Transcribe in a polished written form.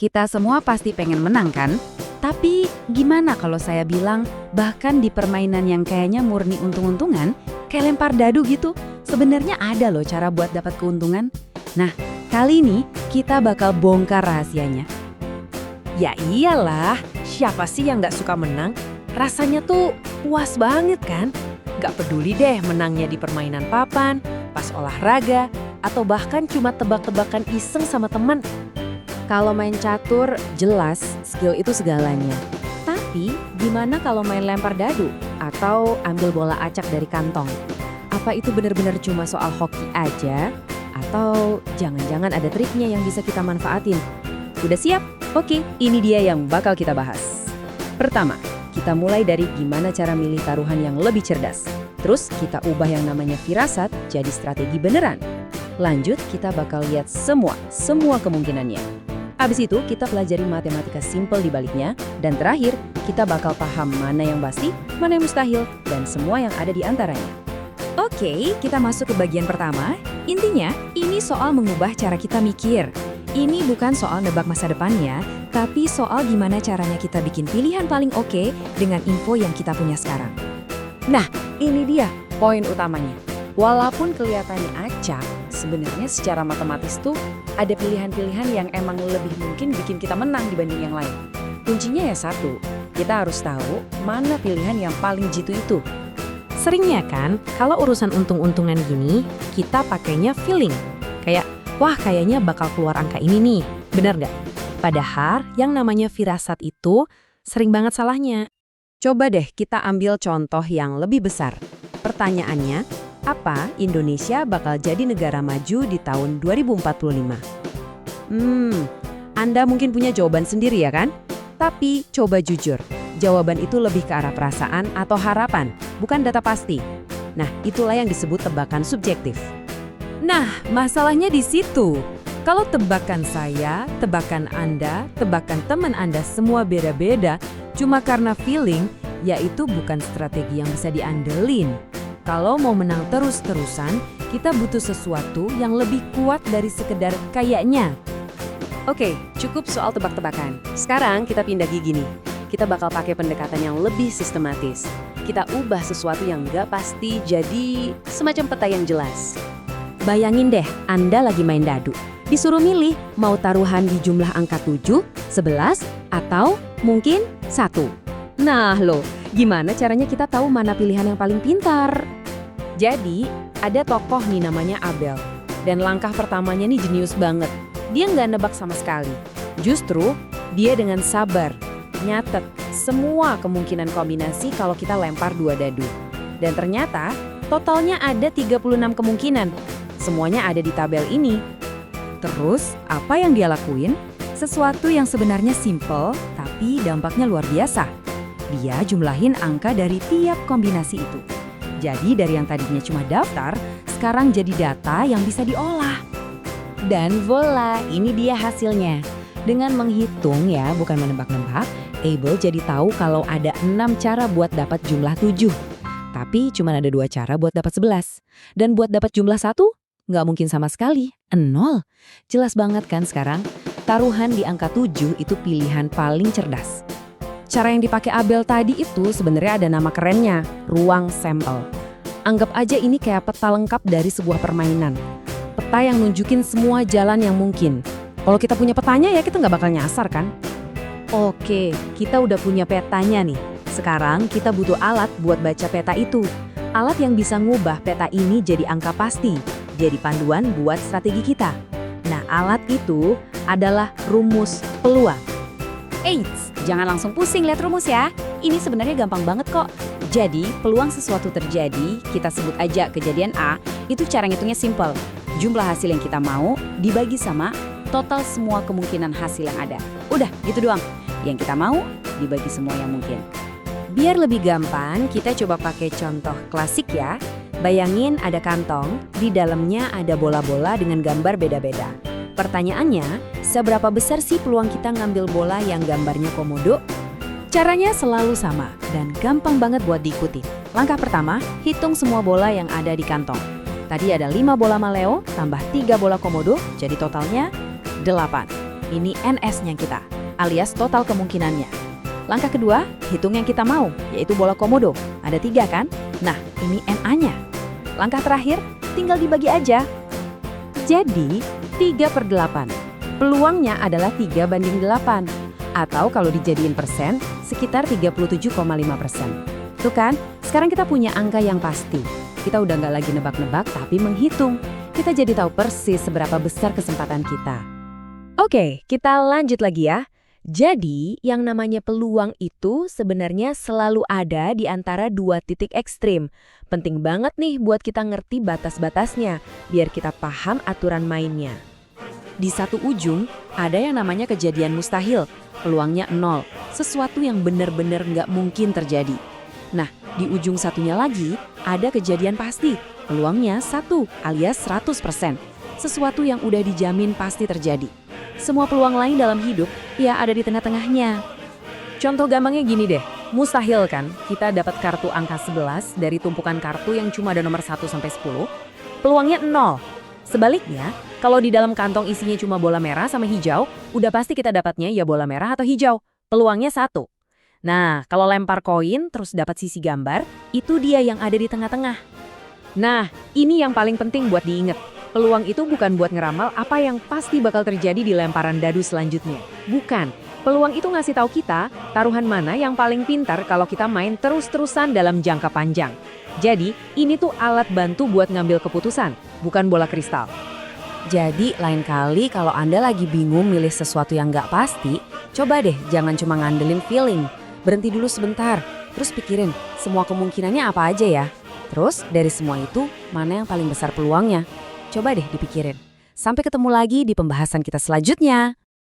Kita semua pasti pengen menang kan? Tapi gimana kalau saya bilang bahkan di permainan yang kayaknya murni untung-untungan, kayak lempar dadu gitu, sebenarnya ada loh cara buat dapat keuntungan. Nah, kali ini kita bakal bongkar rahasianya. Ya iyalah, siapa sih yang nggak suka menang? Rasanya tuh puas banget kan? Nggak peduli deh menangnya di permainan papan, pas olahraga, atau bahkan cuma tebak-tebakan iseng sama teman. Kalau main catur, jelas skill itu segalanya. Tapi gimana kalau main lempar dadu atau ambil bola acak dari kantong? Apa itu benar-benar cuma soal hoki aja? Atau jangan-jangan ada triknya yang bisa kita manfaatin? Udah siap? Oke, ini dia yang bakal kita bahas. Pertama, kita mulai dari gimana cara milih taruhan yang lebih cerdas. Terus kita ubah yang namanya firasat jadi strategi beneran. Lanjut, kita bakal lihat semua kemungkinannya. Abis itu, kita pelajari matematika simpel di baliknya. Dan terakhir, kita bakal paham mana yang pasti, mana yang mustahil, dan semua yang ada di antaranya. Oke, kita masuk ke bagian pertama. Intinya, ini soal mengubah cara kita mikir. Ini bukan soal nebak masa depan ya, tapi soal gimana caranya kita bikin pilihan paling oke dengan info yang kita punya sekarang. Nah, ini dia poin utamanya. Walaupun kelihatannya acak, sebenarnya secara matematis tuh ada pilihan-pilihan yang emang lebih mungkin bikin kita menang dibanding yang lain. Kuncinya ya satu, kita harus tahu mana pilihan yang paling jitu itu. Seringnya kan, kalau urusan untung-untungan gini, kita pakainya feeling. Kayak, wah kayaknya bakal keluar angka ini nih, benar nggak? Padahal yang namanya firasat itu sering banget salahnya. Coba deh kita ambil contoh yang lebih besar. Pertanyaannya, apa Indonesia bakal jadi negara maju di tahun 2045? Anda mungkin punya jawaban sendiri ya kan? Tapi coba jujur, jawaban itu lebih ke arah perasaan atau harapan, bukan data pasti. Nah, itulah yang disebut tebakan subjektif. Nah, masalahnya di situ. Kalau tebakan saya, tebakan Anda, tebakan teman Anda semua beda-beda, cuma karena feeling, yaitu bukan strategi yang bisa diandelin. Kalau mau menang terus-terusan, kita butuh sesuatu yang lebih kuat dari sekedar kayaknya. Oke, cukup soal tebak-tebakan. Sekarang kita pindah gigi nih. Kita bakal pakai pendekatan yang lebih sistematis. Kita ubah sesuatu yang nggak pasti jadi semacam peta yang jelas. Bayangin deh, Anda lagi main dadu. Disuruh milih mau taruhan di jumlah angka 7, 11, atau mungkin 1. Nah loh, gimana caranya kita tahu mana pilihan yang paling pintar? Jadi, ada tokoh nih namanya Abel. Dan langkah pertamanya nih jenius banget. Dia nggak nebak sama sekali. Justru, dia dengan sabar nyatet semua kemungkinan kombinasi kalau kita lempar 2 dadu. Dan ternyata, totalnya ada 36 kemungkinan. Semuanya ada di tabel ini. Terus, apa yang dia lakuin? Sesuatu yang sebenarnya simple, tapi dampaknya luar biasa. Dia jumlahin angka dari tiap kombinasi itu. Jadi dari yang tadinya cuma daftar, sekarang jadi data yang bisa diolah. Dan voila, ini dia hasilnya. Dengan menghitung ya, bukan menebak-nebak, Abel jadi tahu kalau ada 6 cara buat dapat jumlah 7. Tapi cuma ada 2 cara buat dapat 11. Dan buat dapat jumlah 1, nggak mungkin sama sekali, 0. Jelas banget kan sekarang, taruhan di angka 7 itu pilihan paling cerdas. Cara yang dipakai Abel tadi itu sebenarnya ada nama kerennya, ruang sampel. Anggap aja ini kayak peta lengkap dari sebuah permainan. Peta yang nunjukin semua jalan yang mungkin. Kalau kita punya petanya ya kita nggak bakal nyasar kan? Oke, kita udah punya petanya nih. Sekarang kita butuh alat buat baca peta itu. Alat yang bisa ngubah peta ini jadi angka pasti, jadi panduan buat strategi kita. Nah, alat itu adalah rumus peluang. Eits, jangan langsung pusing lihat rumus ya. Ini sebenarnya gampang banget kok. Jadi, peluang sesuatu terjadi, kita sebut aja kejadian A, itu cara ngitungnya simple. Jumlah hasil yang kita mau dibagi sama total semua kemungkinan hasil yang ada. Udah, gitu doang. Yang kita mau dibagi semua yang mungkin. Biar lebih gampang, kita coba pakai contoh klasik ya. Bayangin ada kantong, di dalamnya ada bola-bola dengan gambar beda-beda. Pertanyaannya, seberapa besar sih peluang kita ngambil bola yang gambarnya komodo? Caranya selalu sama dan gampang banget buat diikuti. Langkah pertama, hitung semua bola yang ada di kantong. Tadi ada 5 bola maleo, tambah 3 bola komodo, jadi totalnya 8. Ini NS-nya kita, alias total kemungkinannya. Langkah kedua, hitung yang kita mau, yaitu bola komodo. Ada 3 kan? Nah, ini NA-nya. Langkah terakhir, tinggal dibagi aja. Jadi, 3/8. Peluangnya adalah 3/8. Atau kalau dijadiin persen, sekitar 37,5%. Tuh kan, sekarang kita punya angka yang pasti. Kita udah nggak lagi nebak-nebak, tapi menghitung. Kita jadi tahu persis seberapa besar kesempatan kita. Oke, kita lanjut lagi ya. Jadi, yang namanya peluang itu sebenarnya selalu ada di antara 2 titik ekstrim. Penting banget nih buat kita ngerti batas-batasnya, biar kita paham aturan mainnya. Di satu ujung, ada yang namanya kejadian mustahil, peluangnya 0, sesuatu yang benar-benar nggak mungkin terjadi. Nah, di ujung satunya lagi, ada kejadian pasti, peluangnya 1 alias 100%, sesuatu yang udah dijamin pasti terjadi. Semua peluang lain dalam hidup, ya ada di tengah-tengahnya. Contoh gampangnya gini deh, mustahil kan kita dapat kartu angka 11 dari tumpukan kartu yang cuma ada nomor 1 sampai 10, peluangnya 0. Sebaliknya, kalau di dalam kantong isinya cuma bola merah sama hijau, udah pasti kita dapatnya ya bola merah atau hijau. Peluangnya 1. Nah, kalau lempar koin terus dapat sisi gambar, itu dia yang ada di tengah-tengah. Nah, ini yang paling penting buat diingat. Peluang itu bukan buat ngeramal apa yang pasti bakal terjadi di lemparan dadu selanjutnya. Bukan. Peluang itu ngasih tahu kita taruhan mana yang paling pintar kalau kita main terus-terusan dalam jangka panjang. Jadi, ini tuh alat bantu buat ngambil keputusan, bukan bola kristal. Jadi lain kali kalau Anda lagi bingung milih sesuatu yang nggak pasti, coba deh jangan cuma ngandelin feeling. Berhenti dulu sebentar, terus pikirin semua kemungkinannya apa aja ya. Terus dari semua itu, mana yang paling besar peluangnya? Coba deh dipikirin. Sampai ketemu lagi di pembahasan kita selanjutnya.